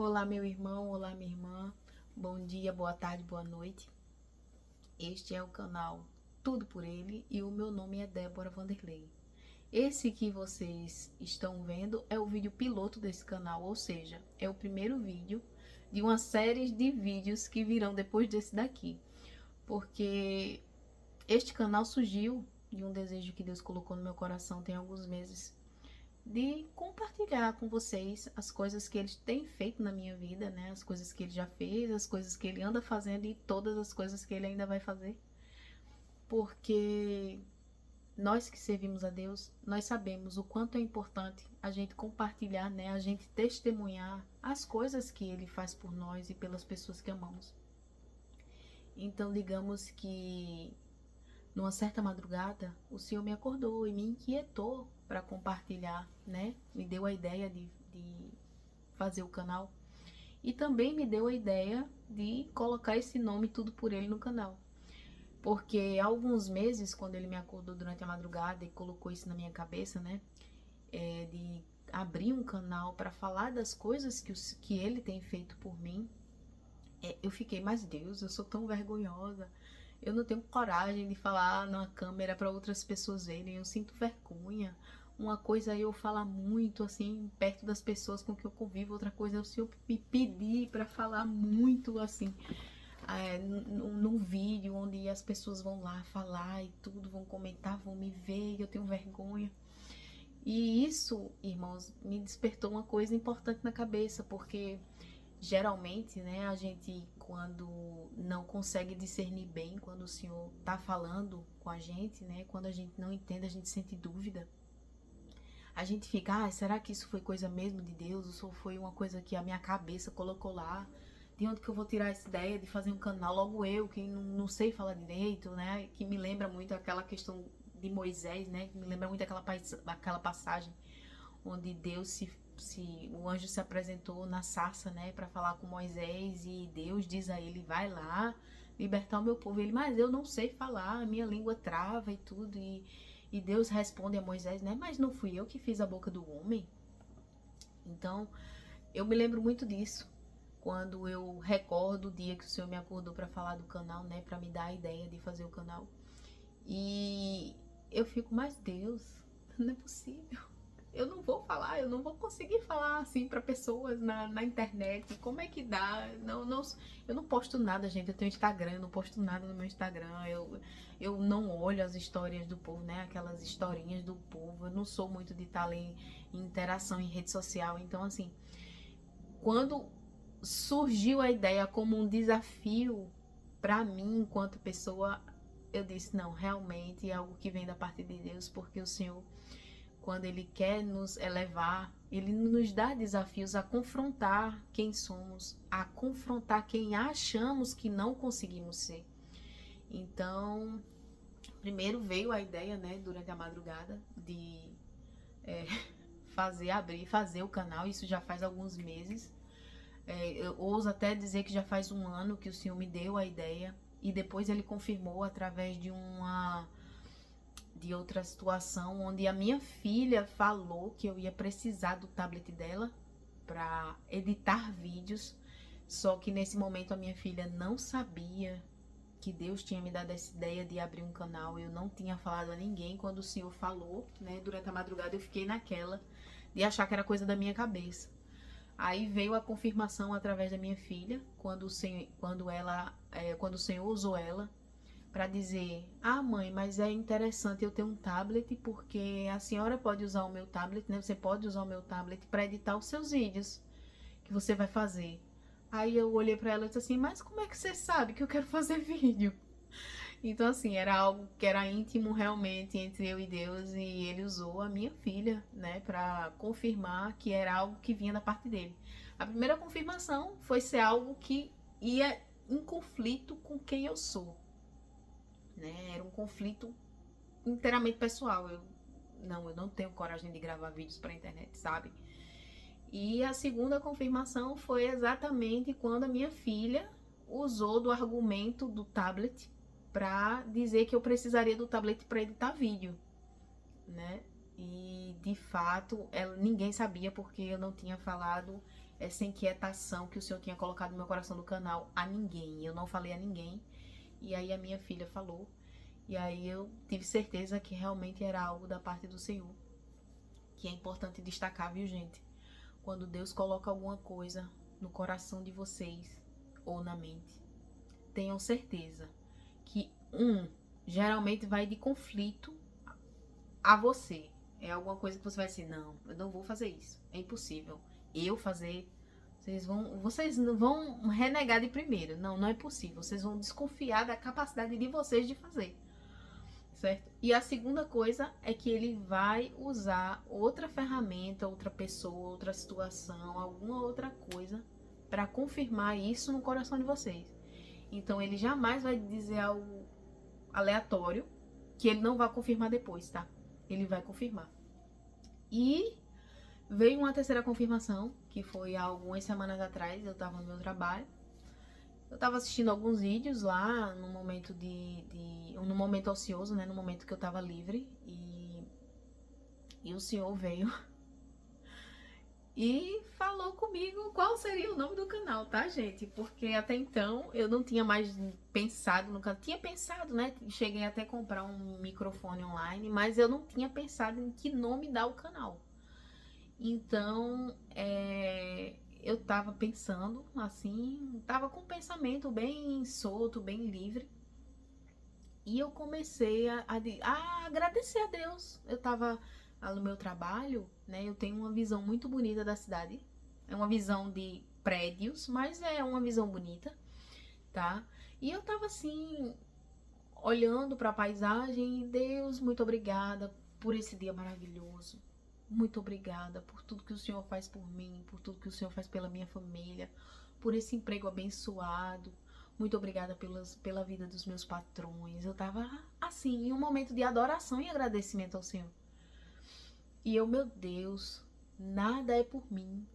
Olá, meu irmão, olá, minha irmã. Bom dia, boa tarde, boa noite. Este é o canal Tudo por Ele e o meu nome é Débora Vanderlei. Esse que vocês estão vendo é o vídeo piloto desse canal, ou seja, é o primeiro vídeo de uma série de vídeos que virão depois desse daqui. Porque este canal surgiu de um desejo que Deus colocou no meu coração tem alguns meses de compartilhar com vocês as coisas que ele tem feito na minha vida, né? As coisas que ele já fez, as coisas que ele anda fazendo e todas as coisas que ele ainda vai fazer. Porque nós que servimos a Deus, nós sabemos o quanto é importante a gente compartilhar, né? A gente testemunhar as coisas que ele faz por nós e pelas pessoas que amamos. Então, digamos que numa certa madrugada, o Senhor me acordou e me inquietou para compartilhar, né? Me deu a ideia de fazer o canal e também me deu a ideia de colocar esse nome Tudo por Ele no canal. Porque há alguns meses, quando ele me acordou durante a madrugada e colocou isso na minha cabeça, né? De abrir um canal para falar das coisas que ele tem feito por mim, eu fiquei, mas Deus, eu sou tão vergonhosa. Eu não tenho coragem de falar na câmera para outras pessoas verem. Eu sinto vergonha. Uma coisa é eu falar muito assim perto das pessoas com que eu convivo, outra coisa é o Senhor me pedir para falar muito assim, num vídeo onde as pessoas vão lá falar e tudo, vão comentar, vão me ver, e eu tenho vergonha. E isso, irmãos, me despertou uma coisa importante na cabeça, porque geralmente, né, a gente quando não consegue discernir bem quando o Senhor tá falando com a gente, né, quando a gente não entende, a gente sente dúvida. A gente fica, será que isso foi coisa mesmo de Deus? Ou foi uma coisa que a minha cabeça colocou lá? De onde que eu vou tirar essa ideia de fazer um canal? Logo eu, que não sei falar direito, né? Que me lembra muito aquela questão de Moisés, né? Que me lembra muito aquela passagem onde Deus o anjo se apresentou na sarça, né, para falar com Moisés e Deus diz a ele, vai lá libertar o meu povo. Ele, mas eu não sei falar, a minha língua trava e tudo. E Deus responde a Moisés, né, mas não fui eu que fiz a boca do homem? Então, eu me lembro muito disso. Quando eu recordo o dia que o Senhor me acordou para falar do canal, né, para me dar a ideia de fazer o canal. E eu fico, mas Deus, não é possível. Eu não vou falar, eu não vou conseguir falar assim para pessoas na internet. Como é que dá? Eu não posto nada, gente. Eu tenho Instagram, eu não posto nada no meu Instagram. Eu não olho as histórias do povo, né? Aquelas historinhas do povo. Eu não sou muito de estar em interação em rede social. Então, assim, quando surgiu a ideia como um desafio para mim enquanto pessoa, eu disse, não, realmente é algo que vem da parte de Deus, porque o Senhor, quando Ele quer nos elevar, Ele nos dá desafios a confrontar quem somos, a confrontar quem achamos que não conseguimos ser. Então, primeiro veio a ideia, né, durante a madrugada, de é, fazer o canal, isso já faz alguns meses. Eu ouso até dizer que já faz um ano que o Senhor me deu a ideia, e depois Ele confirmou através de outra situação onde a minha filha falou que eu ia precisar do tablet dela para editar vídeos. Só que nesse momento a minha filha não sabia que Deus tinha me dado essa ideia de abrir um canal. Eu não tinha falado a ninguém. Quando o Senhor falou, né, durante a madrugada, eu fiquei naquela de achar que era coisa da minha cabeça. Aí veio a confirmação através da minha filha, quando o Senhor usou ela para dizer: mãe, mas é interessante eu ter um tablet, porque a senhora pode usar o meu tablet, né? Você pode usar o meu tablet para editar os seus vídeos que você vai fazer. Aí eu olhei para ela e disse assim: mas como é que você sabe que eu quero fazer vídeo? Então, assim, era algo que era íntimo realmente entre eu e Deus, e ele usou a minha filha, né, para confirmar que era algo que vinha da parte dele. A primeira confirmação foi ser algo que ia em conflito com quem eu sou, né? Era um conflito inteiramente pessoal. Eu não tenho coragem de gravar vídeos para internet, sabe? E a segunda confirmação foi exatamente quando a minha filha usou do argumento do tablet para dizer que eu precisaria do tablet para editar vídeo, né? E de fato, ninguém sabia porque eu não tinha falado essa inquietação que o Senhor tinha colocado no meu coração do canal a ninguém. Eu não falei a ninguém. E aí a minha filha falou. E aí eu tive certeza que realmente era algo da parte do Senhor. Que é importante destacar, viu, gente? Quando Deus coloca alguma coisa no coração de vocês ou na mente, tenham certeza que geralmente vai de conflito a você. É alguma coisa que você vai dizer, não, eu não vou fazer isso. É impossível. Eu fazer, vocês vão renegar de primeiro. Não, não é possível. Vocês vão desconfiar da capacidade de vocês de fazer. Certo? E a segunda coisa é que ele vai usar outra ferramenta, outra pessoa, outra situação, alguma outra coisa para confirmar isso no coração de vocês. Então ele jamais vai dizer algo aleatório que ele não vai confirmar depois, tá? Ele vai confirmar. E veio uma terceira confirmação, que foi há algumas semanas atrás, eu tava no meu trabalho. Eu tava assistindo alguns vídeos lá no momento no momento ocioso, né? No momento que eu tava livre. E o senhor veio e falou comigo qual seria o nome do canal, tá, gente? Porque até então eu não tinha mais pensado no canal. Tinha pensado, né? Cheguei até a comprar um microfone online, mas eu não tinha pensado em que nome dar o canal. Então, eu tava pensando assim, tava com um pensamento bem solto, bem livre. E eu comecei a agradecer a Deus. Eu tava lá no meu trabalho, né? Eu tenho uma visão muito bonita da cidade. É uma visão de prédios, mas é uma visão bonita, tá? E eu tava assim, olhando para a paisagem, e Deus, muito obrigada por esse dia maravilhoso. Muito obrigada por tudo que o Senhor faz por mim, por tudo que o Senhor faz pela minha família, por esse emprego abençoado. Muito obrigada pela vida dos meus patrões. Eu tava assim, em um momento de adoração e agradecimento ao Senhor. E eu, meu Deus, nada é por mim,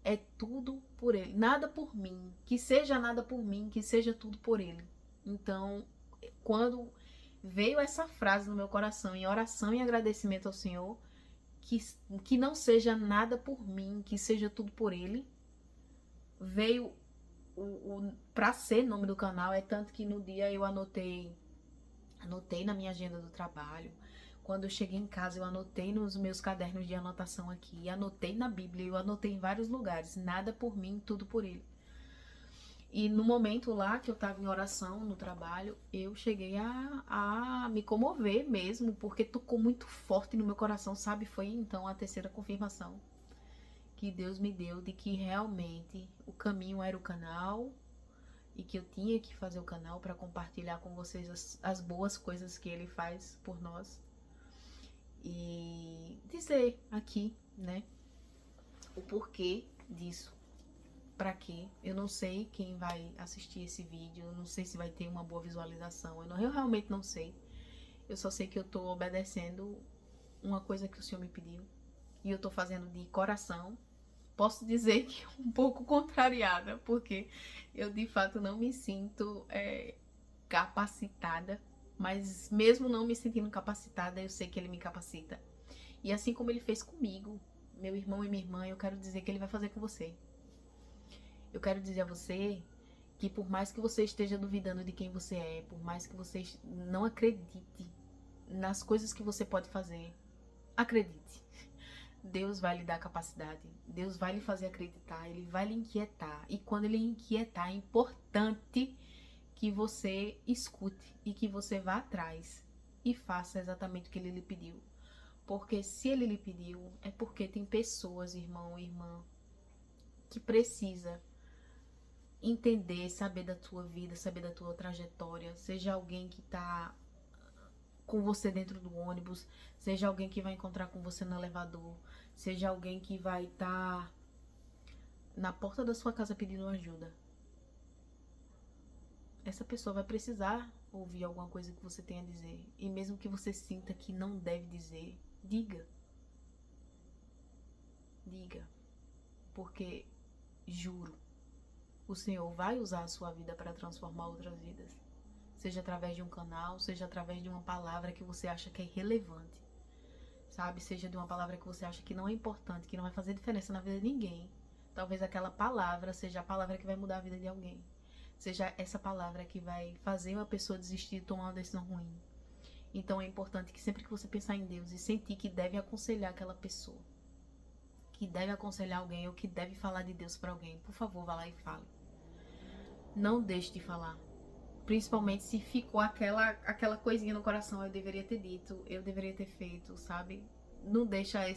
é tudo por Ele. Nada por mim, que seja nada por mim, que seja tudo por Ele. Então, quando veio essa frase no meu coração, em oração e agradecimento ao Senhor, que não seja nada por mim, que seja tudo por Ele, veio para ser nome do canal. É tanto que no dia eu anotei na minha agenda do trabalho. Quando eu cheguei em casa, eu anotei nos meus cadernos de anotação aqui, anotei na Bíblia, eu anotei em vários lugares, nada por mim, tudo por Ele. E no momento lá que eu tava em oração no trabalho, eu cheguei a me comover mesmo, porque tocou muito forte no meu coração, sabe? Foi então a terceira confirmação que Deus me deu de que realmente o caminho era o canal e que eu tinha que fazer o canal para compartilhar com vocês as boas coisas que Ele faz por nós. E dizer aqui, né, o porquê disso. Pra quê? Eu não sei quem vai assistir esse vídeo, eu não sei se vai ter uma boa visualização, eu realmente não sei. Eu só sei que eu tô obedecendo uma coisa que o Senhor me pediu e eu tô fazendo de coração. Posso dizer que um pouco contrariada, porque eu de fato não me sinto capacitada, mas mesmo não me sentindo capacitada, eu sei que Ele me capacita. E assim como Ele fez comigo, meu irmão e minha irmã, eu quero dizer que Ele vai fazer com você. Eu quero dizer a você que por mais que você esteja duvidando de quem você é, por mais que você não acredite nas coisas que você pode fazer, acredite. Deus vai lhe dar capacidade, Deus vai lhe fazer acreditar, Ele vai lhe inquietar. E quando Ele inquietar, é importante que você escute e que você vá atrás e faça exatamente o que Ele lhe pediu. Porque se Ele lhe pediu, é porque tem pessoas, irmão e irmã, que precisa entender, saber da tua vida, saber da tua trajetória, seja alguém que tá com você dentro do ônibus, seja alguém que vai encontrar com você no elevador, seja alguém que vai estar na porta da sua casa pedindo ajuda. Essa pessoa vai precisar ouvir alguma coisa que você tem a dizer. E mesmo que você sinta que não deve dizer, diga. Diga. Porque, juro, o Senhor vai usar a sua vida para transformar outras vidas. Seja através de um canal, seja através de uma palavra que você acha que é irrelevante. Sabe? Seja de uma palavra que você acha que não é importante, que não vai fazer diferença na vida de ninguém. Talvez aquela palavra seja a palavra que vai mudar a vida de alguém. Seja essa palavra que vai fazer uma pessoa desistir de tomar uma decisão ruim. Então é importante que sempre que você pensar em Deus e sentir que deve aconselhar aquela pessoa, que deve aconselhar alguém ou que deve falar de Deus para alguém, por favor, vá lá e fale. Não deixe de falar. Principalmente se ficou aquela coisinha no coração, eu deveria ter dito, eu deveria ter feito, sabe? Não deixa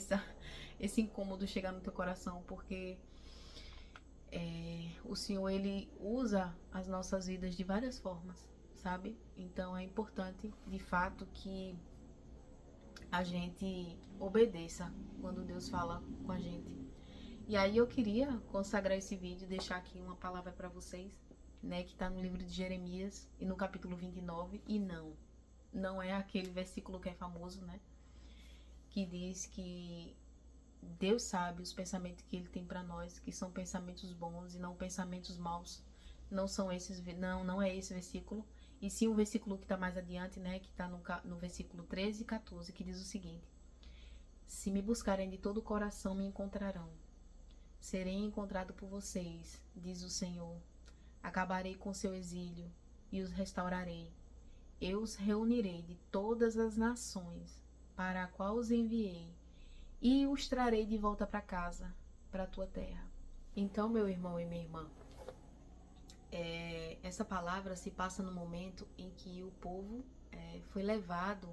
esse incômodo chegar no teu coração, porque o Senhor, Ele usa as nossas vidas de várias formas, sabe? Então é importante, de fato, que a gente obedeça quando Deus fala com a gente. E aí eu queria consagrar esse vídeo, deixar aqui uma palavra para vocês, né, que está no livro de Jeremias e no capítulo 29, e não é aquele versículo que é famoso, né, que diz que Deus sabe os pensamentos que Ele tem para nós, que são pensamentos bons e não pensamentos maus. Não são esses, não é esse versículo, e sim o versículo que está mais adiante, né, que está no versículo 13 e 14, que diz o seguinte: se me buscarem de todo o coração, me encontrarão. Serei encontrado por vocês, diz o Senhor. Acabarei com seu exílio e os restaurarei. Eu os reunirei de todas as nações para a qual os enviei e os trarei de volta para casa, para a tua terra. Então, meu irmão e minha irmã, essa palavra se passa no momento em que o povo foi levado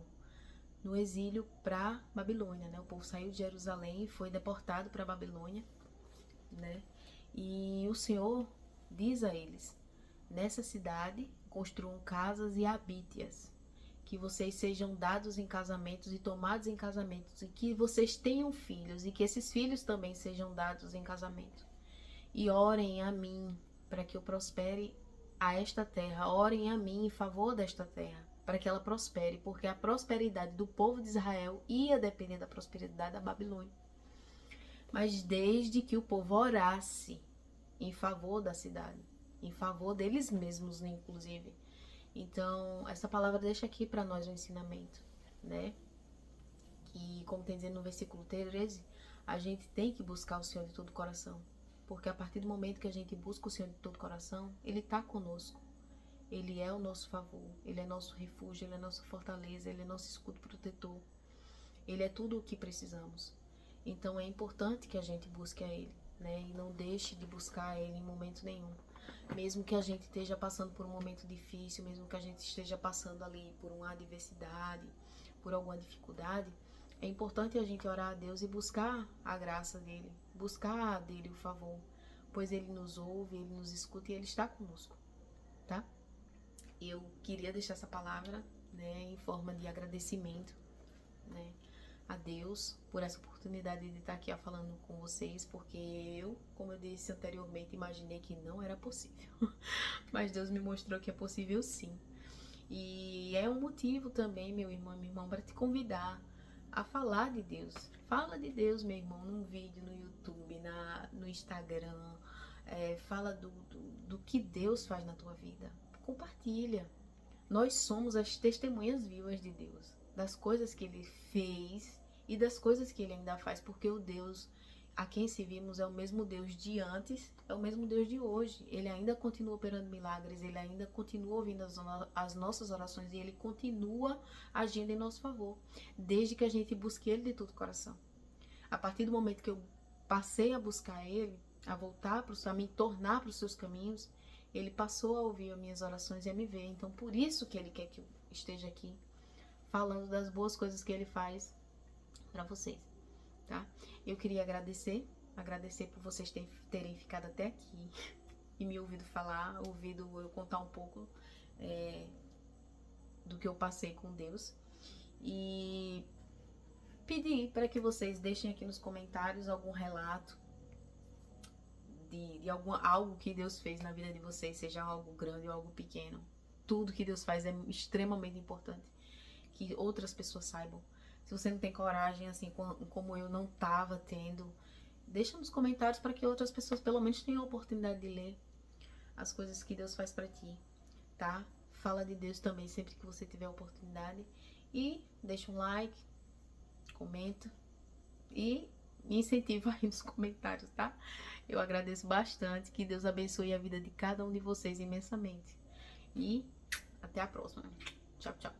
no exílio para Babilônia, né? O povo saiu de Jerusalém e foi deportado para Babilônia, né? E o Senhor diz a eles: nessa cidade construam casas e habite-as, que vocês sejam dados em casamentos e tomados em casamentos, e que vocês tenham filhos, e que esses filhos também sejam dados em casamento. E orem a mim para que eu prospere a esta terra. Orem a mim em favor desta terra, para que ela prospere, porque a prosperidade do povo de Israel ia depender da prosperidade da Babilônia. Mas desde que o povo orasse em favor da cidade, em favor deles mesmos, né, inclusive. Então, essa palavra deixa aqui para nós um ensinamento, né? Que, como tem dizendo no versículo 13, a gente tem que buscar o Senhor de todo o coração. Porque a partir do momento que a gente busca o Senhor de todo o coração, Ele está conosco. Ele é o nosso favor, Ele é nosso refúgio, Ele é nossa fortaleza, Ele é nosso escudo protetor. Ele é tudo o que precisamos. Então é importante que a gente busque a Ele, né? E não deixe de buscar a Ele em momento nenhum. Mesmo que a gente esteja passando por um momento difícil, mesmo que a gente esteja passando ali por uma adversidade, por alguma dificuldade, é importante a gente orar a Deus e buscar a graça dEle, buscar dEle o favor, pois Ele nos ouve, Ele nos escuta e Ele está conosco, tá? Eu queria deixar essa palavra, né, em forma de agradecimento, né, a Deus por essa oportunidade de estar aqui falando com vocês, porque eu, como eu disse anteriormente, imaginei que não era possível, mas Deus me mostrou que é possível sim. E é um motivo também, meu irmão e minha irmã, para te convidar a falar de Deus. Fala de Deus, meu irmão, num vídeo no YouTube, no Instagram. Fala do que Deus faz na tua vida. Compartilha. Nós somos as testemunhas vivas de Deus, das coisas que Ele fez e das coisas que Ele ainda faz, porque o Deus a quem servimos é o mesmo Deus de antes, é o mesmo Deus de hoje. Ele ainda continua operando milagres, Ele ainda continua ouvindo as nossas orações e Ele continua agindo em nosso favor, desde que a gente busque Ele de todo o coração. A partir do momento que eu passei a buscar Ele, a voltar a me tornar para os seus caminhos, Ele passou a ouvir as minhas orações e a me ver. Então, por isso que Ele quer que eu esteja aqui, falando das boas coisas que Ele faz para vocês, tá? Eu queria agradecer por vocês terem ficado até aqui e me ouvido falar, ouvido eu contar um pouco do que eu passei com Deus, e pedir para que vocês deixem aqui nos comentários algum relato de algo que Deus fez na vida de vocês, seja algo grande ou algo pequeno. Tudo que Deus faz é extremamente importante que outras pessoas saibam. Se você não tem coragem, assim como eu não estava tendo, deixa nos comentários para que outras pessoas pelo menos tenham a oportunidade de ler as coisas que Deus faz para ti, tá? Fala de Deus também sempre que você tiver a oportunidade. E deixa um like, comenta e me incentiva aí nos comentários, tá? Eu agradeço bastante. Que Deus abençoe a vida de cada um de vocês imensamente. E até a próxima. Tchau, tchau.